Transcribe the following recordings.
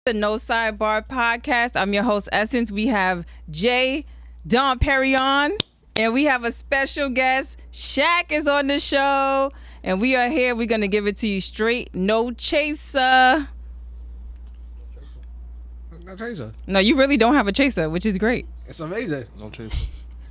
The No Sidebar Podcast. I'm your host, Essence. We have Jay Don Perry on, and we have a special guest. Shaq is on the show, and we are here. We're going to give it to you straight. No chaser. No chaser. No, you really don't have a chaser, which is great. It's amazing. No chaser.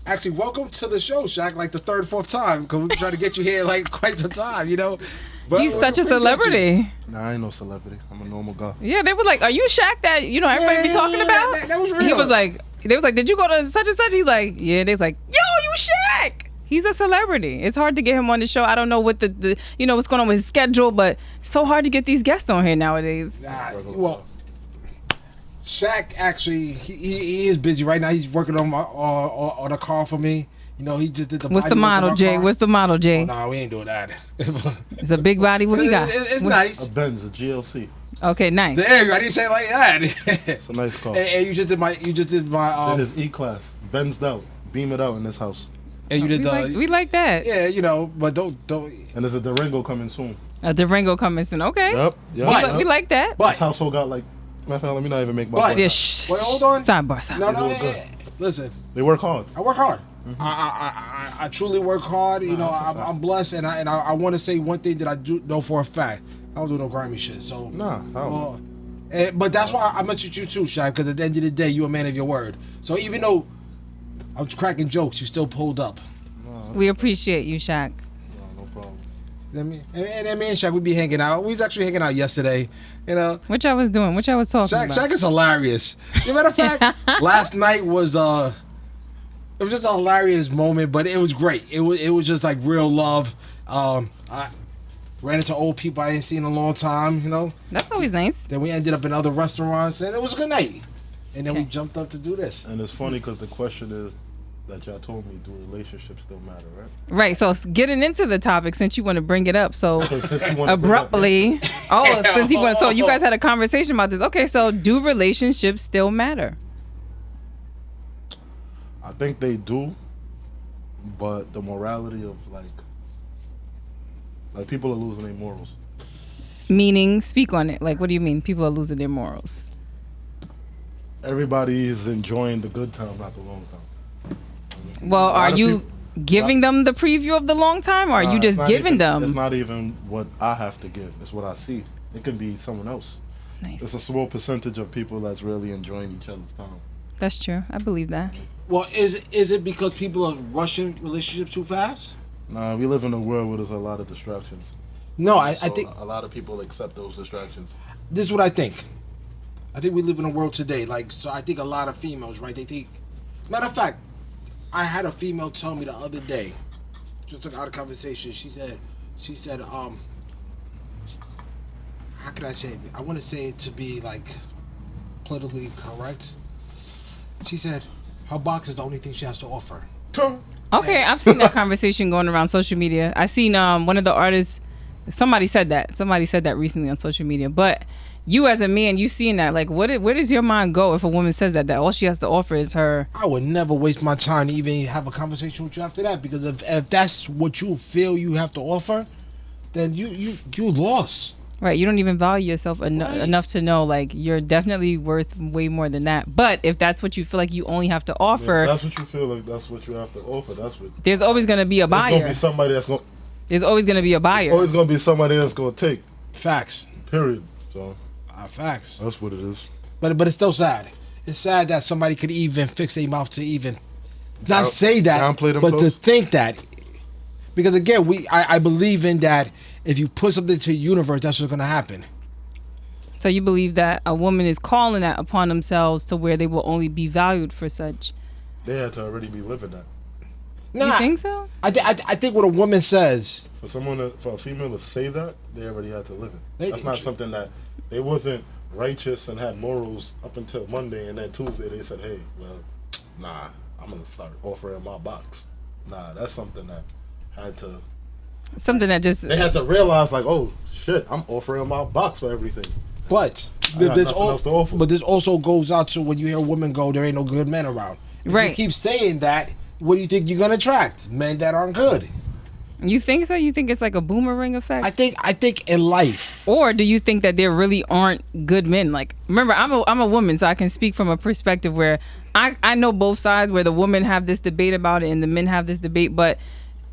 Actually, welcome to the show, Shaq, like the third, fourth time, because we've been trying to get you here like quite some time, you know? But He's such a celebrity. Nah, I ain't no celebrity. I'm a normal guy. Yeah, they were like, are you Shaq that, everybody be talking about? That was real. He was like, they was like, did you go to such and such? He's like, yeah. They was like, yo, you Shaq. He's a celebrity. It's hard to get him on the show. I don't know what the what's going on with his schedule, but it's so hard to get these guests on here nowadays. Well, Shaq actually, he is busy right now. He's working on a car for me. You know, he just did the. What's the model, Jay? What's the model, Jay? Oh, nah, we ain't doing that. It's a big body. What he got? It's nice. A Benz, a GLC. Okay, nice. There, I didn't say it like that. It's a nice car. And you just did my. That is E-Class. Benzed out. Beam it out in this house. And you did we like that. Yeah, but don't. And there's a Durango coming soon. A Durango coming soon. Okay. Yep. We like that. But this household got like. Matter of fact, let me not even make my. But point. Yeah, shh. Wait, hold on. Sidebar. No. good. Listen. They work hard. I work hard. Mm-hmm. I truly work hard. You know, I'm blessed, and I want to say one thing that I do know for a fact. I don't do no grimy shit. So but that's why I messaged you too, Shaq. Because at the end of the day, you're a man of your word. So even though I was cracking jokes, you still pulled up. We appreciate you, Shaq. No problem. And me and Shaq, we be hanging out. We was actually hanging out yesterday. You know, What y'all was doing? What y'all was talking about? Shaq is hilarious. As a matter of fact, last night was it was just a hilarious moment, but it was great. It was just like real love. I ran into old people I ain't seen in a long time, you know. That's always nice. Then we ended up in other restaurants, and it was a good night. And then we jumped up to do this. And it's funny because the question is that y'all told me, do relationships still matter, right? Right. So getting into the topic, since you want to bring it up so abruptly. Since you want, so you guys had a conversation about this. Okay, so do relationships still matter? I think they do, but the morality of like people are losing their morals. Meaning, speak on it. Like, what do you mean? People are losing their morals. Everybody is enjoying the good time, not the long time. Well, are you giving them the preview of the long time, or are you just giving them? It's not even what I have to give. It's what I see. It could be someone else. Nice. It's a small percentage of people that's really enjoying each other's time. That's true. I believe that. Well, is it because people are rushing relationships too fast? Nah, we live in a world where there's a lot of distractions. No, I So think a lot of people accept those distractions. this is what I think. I think we live in a world today, so I think a lot of females, right? They think. Matter of fact, I had a female tell me the other day, just out of conversation. She said, how can I say it? I want to say it to be like politically correct. She said, her box is the only thing she has to offer. Okay, I've seen that conversation going around social media. I seen one of the artists. Somebody said that recently on social media. But you as a man, you seen that? Like, where does your mind go if a woman says that all she has to offer is her? I would never waste my time to even have a conversation with you after that, because if that's what you feel you have to offer, then you lost. Right, you don't even value yourself enough to know like you're definitely worth way more than that. But if that's what you feel like you only have to offer, That's what you feel like. That's what you have to offer. That's what. there's always going to be a There's gonna buyer. be somebody that's gonna. There's always going to be a buyer. Always gonna be somebody that's gonna take. Facts. Period. So Facts. that's what it is. But it's still sad. It's sad that somebody could even fix their mouth to even not say that, downplay but to themselves? think that. Because again, I believe in that. If you put something to the universe, that's what's gonna happen. So you believe that a woman is calling that upon themselves to where they will only be valued for such? They had to already be living that. Nah, You think so? I think what a woman says. For a female to say that, they already had to live it. They- That's not something that they wasn't righteous and had morals up until Monday, and then Tuesday they said, "Hey, well, nah, I'm gonna start offering my box." Nah, that's something that had to. Something that just They had to realize, like, oh shit, I'm offering my box for everything. But I got nothing else to offer. But this also goes out to when you hear a woman go, there ain't no good men around. If Right. you keep saying that, what do you think you're gonna attract? Men that aren't good. You think so? You think it's like a boomerang effect? I think in life. Or do you think that there really aren't good men? Like, remember, I'm a woman, so I can speak from a perspective where I know both sides, where the women have this debate about it and the men have this debate. But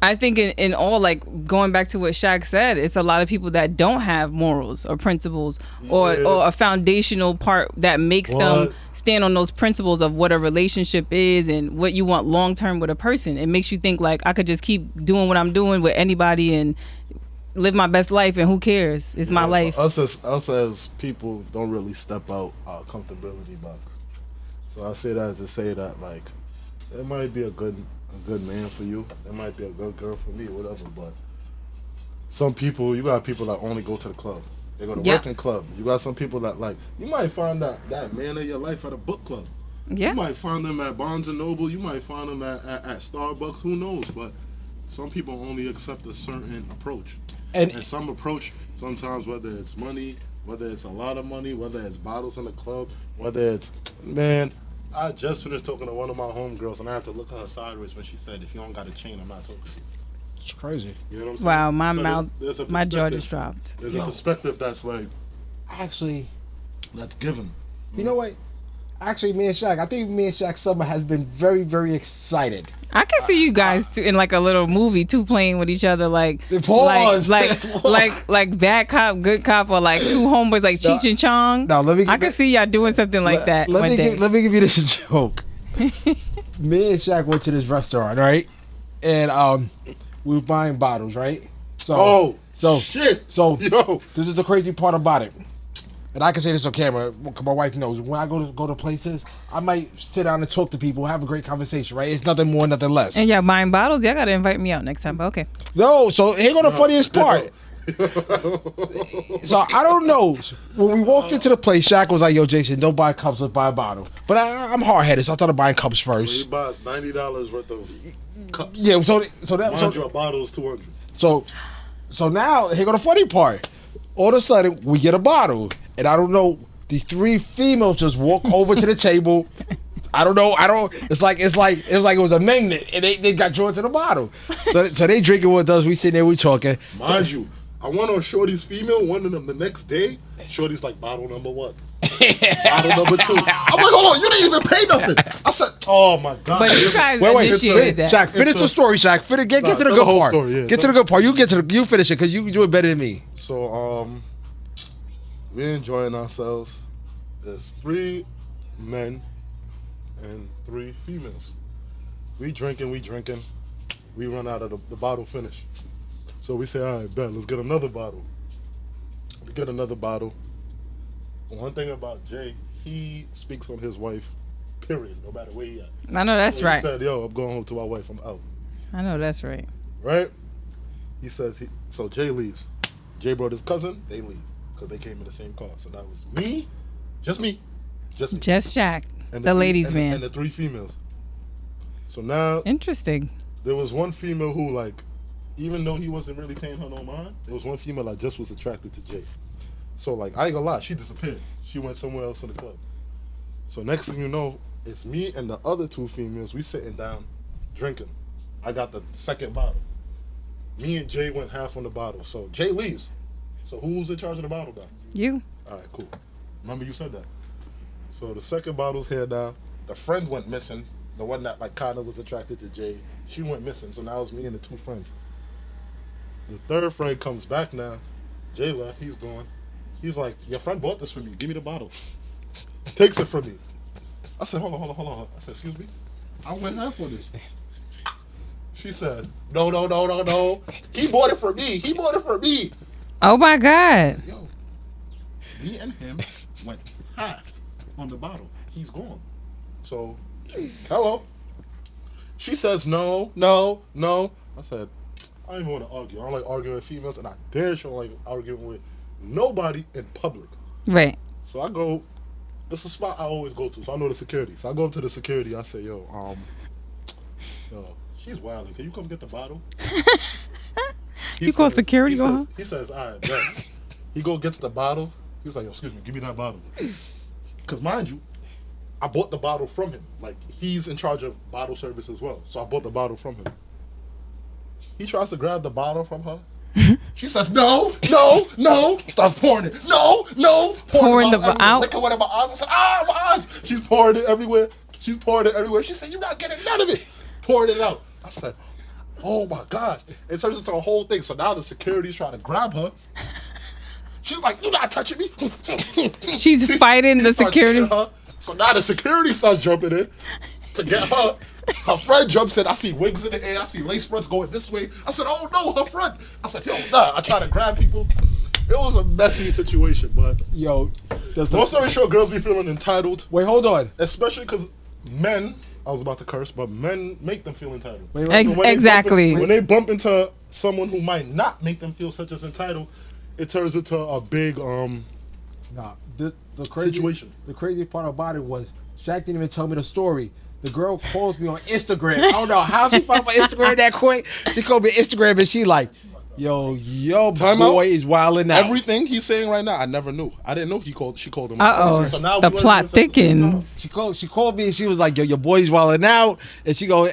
I think in all, like, going back to what Shaq said, it's a lot of people that don't have morals or principles or a foundational part that makes them stand on those principles of what a relationship is and what you want long term with a person. It makes you think, like, I could just keep doing what I'm doing with anybody and live my best life, and who cares? It's my life. Us as people don't really step out our comfortability box. So I say that to say that, like, it might be a good man for you. It might be a good girl for me, whatever. But some people, you got people that only go to the club. They go to working club. You got some people that, like, you might find that man of your life at a book club. Yeah. You might find them at Barnes and Noble. You might find them at Starbucks. Who knows? But some people only accept a certain approach. And some approach, sometimes, whether it's money, whether it's a lot of money, whether it's bottles in the club, whether it's, man, I just finished talking to one of my homegirls, and I had to look at her sideways when she said, if you don't got a chain, I'm not talking to you. It's crazy. You know what I'm saying? Wow, my jaw just dropped. There's a perspective that's like, actually, that's given. You know what? Actually, me and Shaq, I think me and Shaq summer has been very, very excited. I can see you guys in like a little movie too, playing with each other, like like bad cop, good cop, or like two homeboys like Cheech and Chong. No, I can see y'all doing something like that. Let me give you this joke. Me and Shaq went to this restaurant, right? And we were buying bottles, right? So shit. So this is the crazy part about it. And I can say this on camera, because my wife knows. When I go to places, I might sit down and talk to people, have a great conversation, right? It's nothing more, nothing less. And y'all buying bottles? Y'all got to invite me out next time, but okay. No, so here go the funniest part. So I don't know. When we walked into the place, Shaq was like, yo, Jason, don't buy cups, let's buy a bottle. But I'm hard-headed, so I started buying cups first. So he buys $90 worth of cups. Yeah, so that was... a bottle is $200. So now, here go the funny part. All of a sudden, we get a bottle. And I don't know, the three females just walk over to the table. It's like it was a magnet, and they got drawn to the bottle. So they drinking with us. We sitting there, we talking. Mind you, I went on Shorty's female. One of them the next day. Shorty's like, bottle number 1, bottle number 2. I'm like, hold on, you didn't even pay nothing. I said, oh my god. But you guys initiated that. Shaq, finish the story. Shaq, get to the good part. Story, get to the good part. You finish it because you do it better than me. So we're enjoying ourselves. There's 3 men and 3 females. We drinking. We run out of the bottle finish. So we say, all right, bet, let's get another bottle. We get another bottle. One thing about Jay, he speaks on his wife, period, no matter where he at. I know that's right. He said, yo, I'm going home to my wife, I'm out. I know that's right. Right? He says, so Jay leaves. Jay brought his cousin, they leave. Because they came in the same car. So that was me. Just Shaq, and the ladies' man. And the 3 females. So now... Interesting. There was one female who, like, even though he wasn't really paying her no mind, there was one female that just was attracted to Jay. So, like, I ain't gonna lie, she disappeared. She went somewhere else in the club. So next thing you know, it's me and the other 2 females. We sitting down, drinking. I got the second bottle. Me and Jay went half on the bottle. So Jay leaves. So who's in charge of the bottle now? You. All right, cool. Remember you said that. So the second bottle's here now. The friend went missing. The one that like kind of was attracted to Jay. She went missing. So now it's me and the 2 friends. The third friend comes back now. Jay left. He's gone. He's like, your friend bought this for me. Give me the bottle. Takes it from me. I said, hold on. I said, excuse me? I went half on this. She said, no. He bought it for me. Oh my God. Yo, me and him went half on the bottle. He's gone. So, hello. She says no. I said, I don't even want to argue. I don't like arguing with females, and I dare sure like arguing with nobody in public. Right. So I go, it's a spot I always go to, so I know the security. So I go up to the security, I say, yo, she's wilding. Can you come get the bottle? You call security on her? He says, all right, bet. He gets the bottle. He's like, yo, excuse me, give me that bottle. Because mind you, I bought the bottle from him. Like, he's in charge of bottle service as well. So I bought the bottle from him. He tries to grab the bottle from her. She says, no. Starts pouring it. No. Pouring the out. Liquor went in my eyes. I said, my eyes. She's pouring it everywhere. She said, you're not getting none of it. Pouring it out. I said, oh my God. It turns into a whole thing. So now the security's trying to grab her. She's like, you're not touching me. She's fighting the security. So now the security starts jumping in to get her. Her friend jumps in. I see wigs in the air. I see lace fronts going this way. I said, oh no, her friend. I said, yo, nah. I try to grab people. It was a messy situation, but yo, long story short, girls be feeling entitled. Wait, hold on. Especially because men, I was about to curse, but men make them feel entitled. Exactly. When they bump into someone who might not make them feel such as entitled, it turns into a big the crazy situation. The crazy part about it was Shaq didn't even tell me the story. The girl calls me on Instagram. I don't know how she found my Instagram that quick. She called me Instagram and she like, yo, boy is wilding out. Everything he's saying right now, I never knew. I didn't know she called him. So now the plot thickens. She called me and she was like, yo, your boy's wilding out. And she go,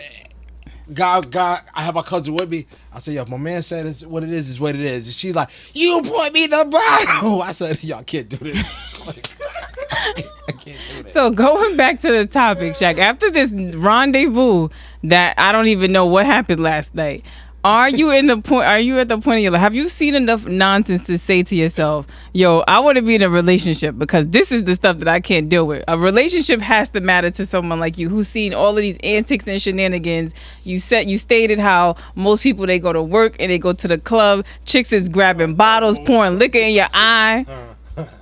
God, I have my cousin with me. I said, yo, if my man said it's what it is what it is. And she's like, you brought me the bottle. I said, y'all can't do this. I can't do that. So going back to the topic, Shaq, after this rendezvous that I don't even know what happened last night, are you at the point of your life? Have you seen enough nonsense to say to yourself, yo, I want to be in a relationship because this is the stuff that I can't deal with? A relationship has to matter to someone like you who's seen all of these antics and shenanigans. You stated how most people, they go to work and they go to the club. Chicks is grabbing bottles, pouring liquor in your eye.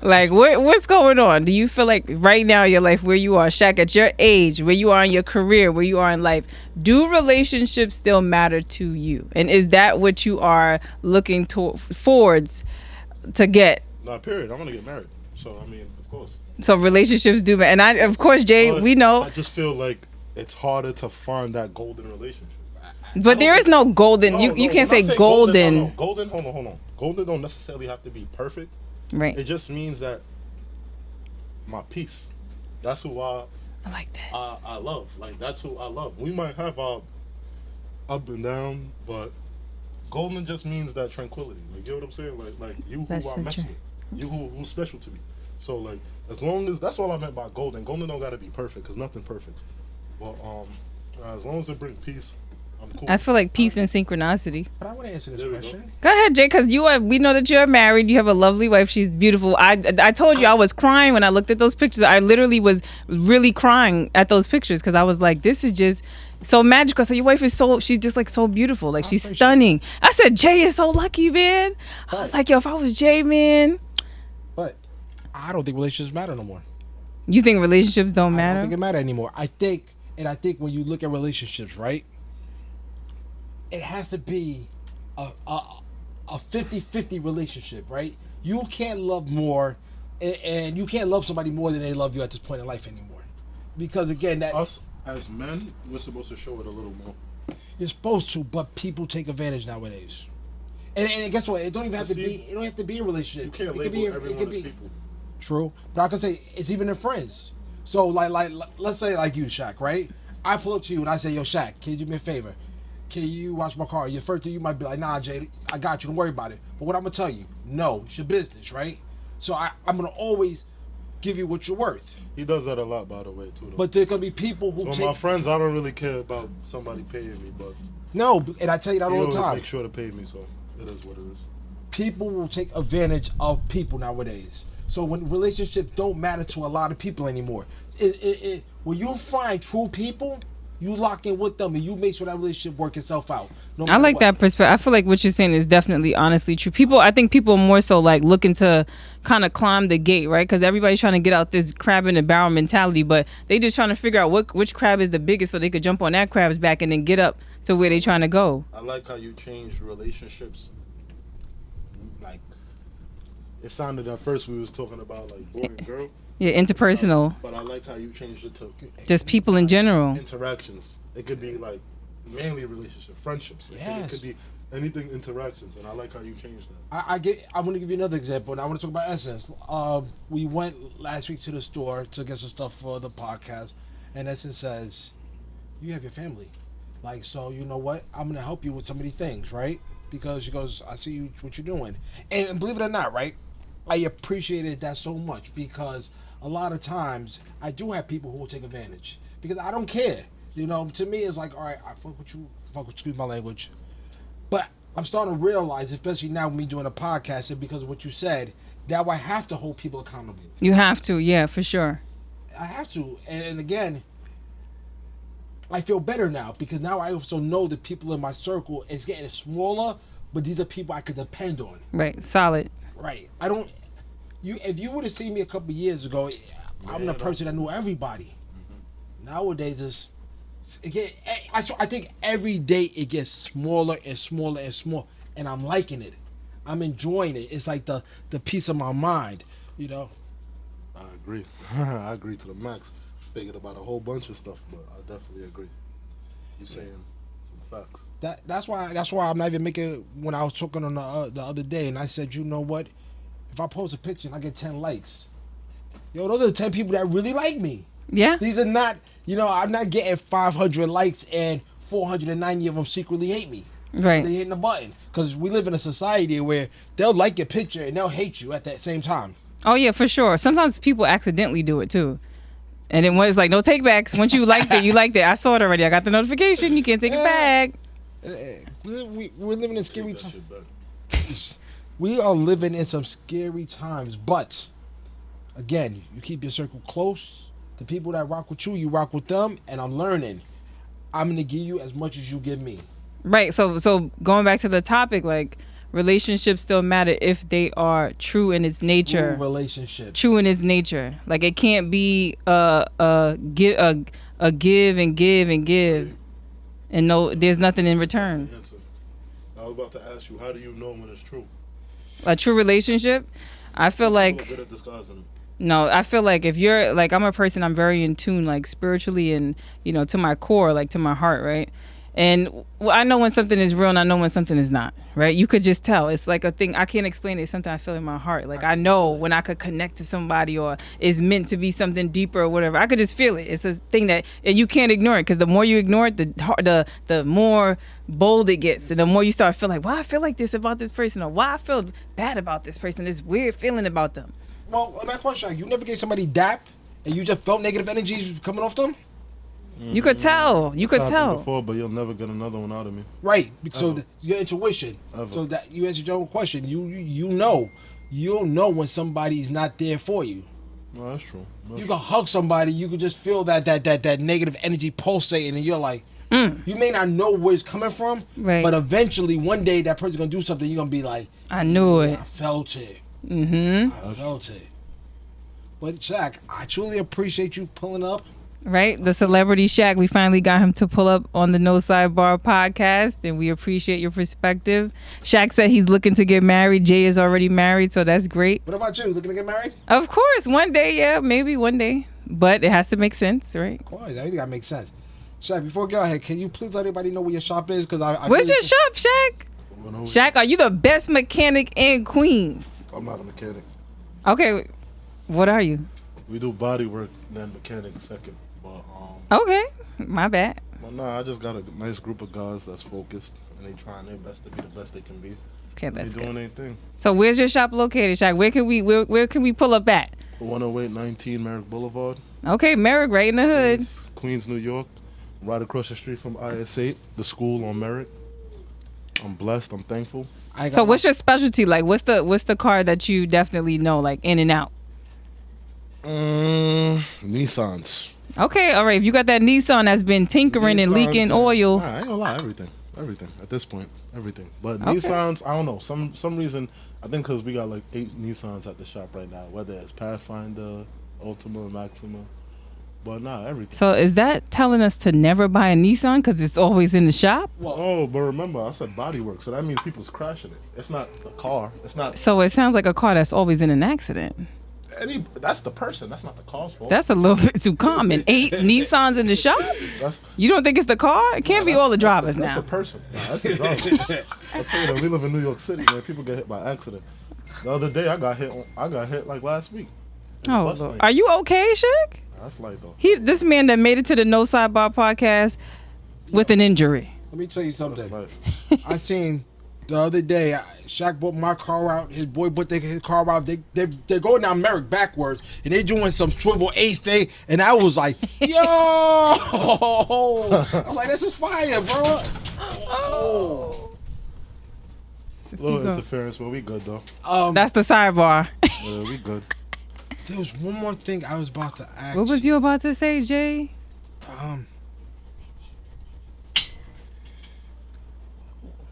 Like, what's going on? Do you feel like right now in your life, where you are, Shaq, at your age, where you are in your career, where you are in life, do relationships still matter to you? And is that what you are looking forwards to get? No, period. I'm going to get married. So, I mean, of course. So relationships do matter. And of course, Jay, we know. I just feel like it's harder to find that golden relationship. But there is no golden. You can't say golden. Golden, hold on. Golden don't necessarily have to be perfect. Right. It just means that my peace. That's who I like that. I love. Like, that's who I love. We might have our up and down, but golden just means that tranquility. Like, you know what I'm saying? Like you who That's I so mess true. with. You who's special to me. So, like, as long as that's all I meant by golden. Golden don't gotta be perfect, because nothing perfect. But as long as it brings peace, I'm cool. I feel like peace and synchronicity. But I want to answer this question. Go ahead, Jay, because we know that you're married. You have a lovely wife. She's beautiful. I told you I was crying when I looked at those pictures. I literally was really crying at those pictures because I was like, this is just so magical. So your wife is she's just like so beautiful. Like, she's stunning. I said, Jay is so lucky, man. I was like, yo, if I was Jay, man. But I don't think relationships matter no more. You think relationships don't matter? I don't think it matter anymore. I think when you look at relationships, right, it has to be a 50-50 relationship, right? You can't love more, and you can't love somebody more than they love you at this point in life anymore. Because again, that us as men, we're supposed to show it a little more. You're supposed to, but people take advantage nowadays. And guess what? It don't even have to be. It don't have to be a relationship. You can't label everyone as people. True, but I can say it's even in friends. So like let's say like you, Shaq, right? I pull up to you and I say, yo, Shaq, can you do me a favor? Can you wash my car? Your first thing you might be like, nah, Jay, I got you. Don't worry about it. But what I'm gonna tell you, no, it's your business, right? So I'm gonna always give you what you're worth. He does that a lot, by the way, too. Though. But there gonna be people who my friends, I don't really care about somebody paying me, but no, and I tell you that all the time. Make sure to pay me, so it is what it is. People will take advantage of people nowadays. So when relationships don't matter to a lot of people anymore, when you find true people, you lock in with them and you make sure that relationship work itself out. No I like that perspective. I feel like what you're saying is definitely honestly true. I think people are more so like looking to kind of climb the gate, right? Because everybody's trying to get out this crab in the barrel mentality, but they just trying to figure out which crab is the biggest so they could jump on that crab's back and then get up to where they're trying to go. I like how you changed relationships. Like, it sounded at first we was talking about like boy and girl. Yeah, interpersonal. But I like how you changed it to just people in general. Interactions. It could be like mainly relationship, friendships. It could be anything, interactions, and I like how you changed that. I'm going to give you another example, and I want to talk about Essence. We went last week to the store to get some stuff for the podcast, and Essence says, "You have your family. Like, so you know what? I'm gonna help you with some of these things, right? Because she goes, I see you what you're doing, and believe it or not, right? I appreciated that so much because a lot of times I do have people who will take advantage because I don't care. You know, to me it's like, all right, I fuck with you, excuse my language, but I'm starting to realize, especially now me doing a podcast, and because of what you said, now I have to hold people accountable. You have to, yeah, for sure. I have to, and again, I feel better now because now I also know the people in my circle is getting smaller, but these are people I could depend on. Right, solid. Right. I don't. If you would have seen me a couple years ago, I'm the person that knew everybody. Mm-hmm. Nowadays, I think every day it gets smaller and smaller and smaller, and I'm liking it. I'm enjoying it. It's like the peace of my mind, you know. I agree. I agree to the max. Thinking about a whole bunch of stuff, but I definitely agree. You're saying some facts. That's why I'm not even making. When I was talking on the other day, and I said, you know what? If I post a picture and I get 10 likes, yo, those are the 10 people that really like me. Yeah. These are not, I'm not getting 500 likes and 490 of them secretly hate me. Right. They hitting the button because we live in a society where they'll like your picture and they'll hate you at that same time. Oh yeah, for sure. Sometimes people accidentally do it too. And then when it's like no take backs, once you liked it, you liked it. I saw it already. I got the notification. You can't take it back. We're living in scary times. We are living in some scary times, but again, you keep your circle close. The people that rock with you rock with them, and I'm learning. I'm gonna give you as much as you give me. Right. So going back to the topic, like relationships still matter if they are true in its nature. True relationships. True in its nature. Like it can't be a give and give and give, and no, there's nothing in return. I was about to ask you, how do you know when it's true? A true relationship, I feel like. Good at disguising it. No, I feel like if you're like, I'm a person, I'm very in tune, like spiritually and, to my core, like to my heart, right? And I know when something is real and I know when something is not, right? You could just tell. It's like a thing. I can't explain it. It's something I feel in my heart. Like I know when I could connect to somebody or it's meant to be something deeper or whatever. I could just feel it. It's a thing that and you can't ignore it because the more you ignore it, the more bold it gets. And the more you start to feel like, why I feel like this about this person or why I feel bad about this person, this weird feeling about them. Well, my question, you never gave somebody dap and you just felt negative energies coming off them? You could tell. You could tell. Before, but you'll never get another one out of me. Right. So your intuition. Ever. So that you answered your own question. You'll know when somebody's not there for you. No, that's true. You can hug somebody. You can just feel that negative energy pulsating, and you're like, you may not know where it's coming from, right? But eventually, one day that person's gonna do something. You're gonna be like, I knew it. I felt it. Mm-hmm. I felt it. But Shaq, I truly appreciate you pulling up. Right, the celebrity Shaq, we finally got him to pull up on the No Sidebar podcast, and we appreciate your perspective. Shaq said he's looking to get married. Jay is already married, so that's great. What about you? Looking to get married? Of course, one day, yeah, maybe one day, but it has to make sense, right? Of course, everything gotta make sense. Shaq, before we get ahead, can you please let everybody know where your shop is? Because where's your shop, Shaq? Shaq, are you the best mechanic in Queens? I'm not a mechanic. Okay, what are you? We do body work, then mechanic second. Okay, my bad. Well, nah, I just got a nice group of guys that's focused and they trying their best to be the best they can be. Okay, that's they doing anything. So where's your shop located, Shaq? Where can we pull up at? 10819 Merrick Boulevard. Okay, Merrick, right in the hood. Queens, New York. Right across the street from IS8, the school on Merrick. I'm blessed. I'm thankful. So what's your specialty? Like, what's the car that you definitely know, like in and out? Nissans. Okay, all right. If you got that Nissan that's been tinkering and leaking oil. Nah, I ain't gonna lie, everything at this point, everything. But okay. Nissans, I don't know. Some reason, I think because we got like 8 Nissans at the shop right now, whether it's Pathfinder, Ultima, Maxima, but nah, everything. So is that telling us to never buy a Nissan because it's always in the shop? Oh, but remember, I said body work, so that means people's crashing it. It's not the car. It's not. So it sounds like a car that's always in an accident. That's the person. That's not the car's fault. That's a little bit too common. 8 Nissans in the shop? You don't think it's the car? It can't be all the drivers now. That's the person. That's the driver. I tell you, we live in New York City, man. People get hit by accident. The other day, I got hit like last week. Oh, Lord. Are you okay, Shaq? That's light though. This man that made it to the No Sidebar podcast, with an injury. Let me tell you something. I seen the other day, Shaq bought my car out. His boy bought his car out. They're going down Merrick backwards, and they doing some swivel ace thing. And I was like, yo! I was like, this is fire, bro. Oh. A little interference, but we good though. That's the sidebar. Yeah, we good. There was one more thing I was about to ask. What was you about to say, Jay?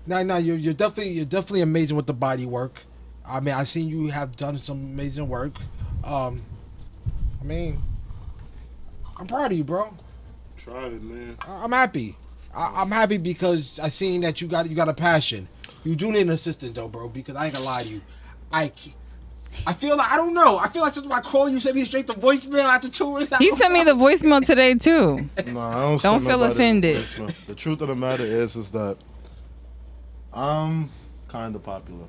No, you're definitely amazing with the body work. I mean, I seen you have done some amazing work. I mean, I'm proud of you, bro. Try it, man. I'm happy. I'm happy because I seen that you got a passion. You do need an assistant though, bro. Because I ain't gonna lie to you, I feel like I don't know. I feel like since I call you, sent me straight to voicemail after 2 weeks. He sent me the voicemail today too. No, I don't feel offended. The truth of the matter is that I'm kind of popular.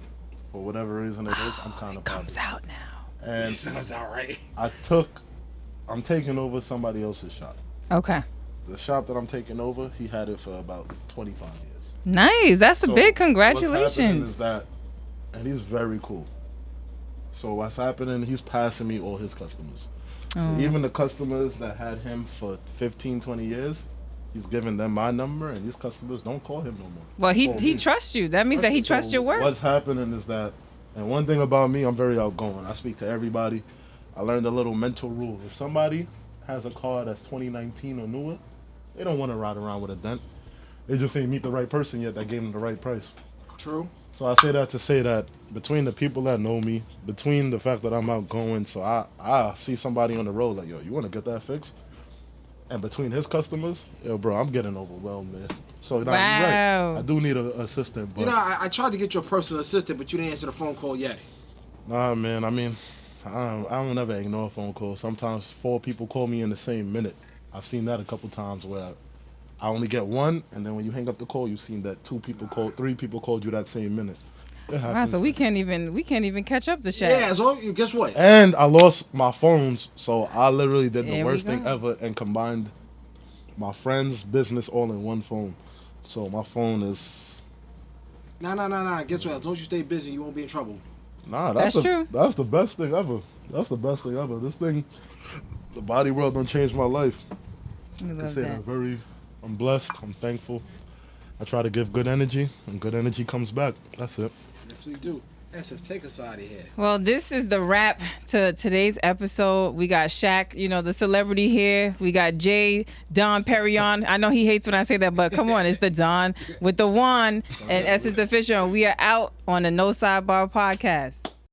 For whatever reason it is, I'm kind of popular. Comes out now. And It sounds all right. I'm taking over somebody else's shop. Okay. The shop that I'm taking over, he had it for about 25 years. Nice. That's a big What's happening congratulations. is that, and he's very cool. So what's happening, he's passing me all his customers. So even the customers that had him for 15, 20 years, he's giving them my number, and these customers don't call him no more. Well, he trusts you. That means that he trusts your work. What's happening is that, and one thing about me, I'm very outgoing. I speak to everybody. I learned a little mental rule. If somebody has a car that's 2019 or newer, they don't want to ride around with a dent. They just ain't meet the right person yet that gave them the right price. True. So I say that to say that between the people that know me, between the fact that I'm outgoing, so I see somebody on the road like, yo, you want to get that fixed? And between his customers, yo, bro, I'm getting overwhelmed, man. So now you're right. I do need an assistant. But, You know, I tried to get you a personal assistant, but you didn't answer the phone call yet. Nah, man. I mean, I don't ever ignore a phone call. Sometimes 4 people call me in the same minute. I've seen that a couple times where I only get one, and then when you hang up the call, you've seen that 3 people called you that same minute. Wow, so we can't even catch up to Shaq. Yeah, so guess what? And I lost my phones, so I literally did the worst thing ever and combined my friend's business all in one phone. So my phone is... Nah. Guess what? As long as you stay busy, you won't be in trouble. Nah, that's true. That's the best thing ever. That's the best thing ever. This thing, the body world done changed my life. I love that. I'm blessed. I'm thankful. I try to give good energy, and good energy comes back. That's it. Definitely do. Essence, take us out of here. Well, this is the wrap to today's episode. We got Shaq, the celebrity here. We got Jay, Don Perignon. I know he hates when I say that, but come on, it's the Don with the one and Essence Official. And we are out on the No Sidebar podcast.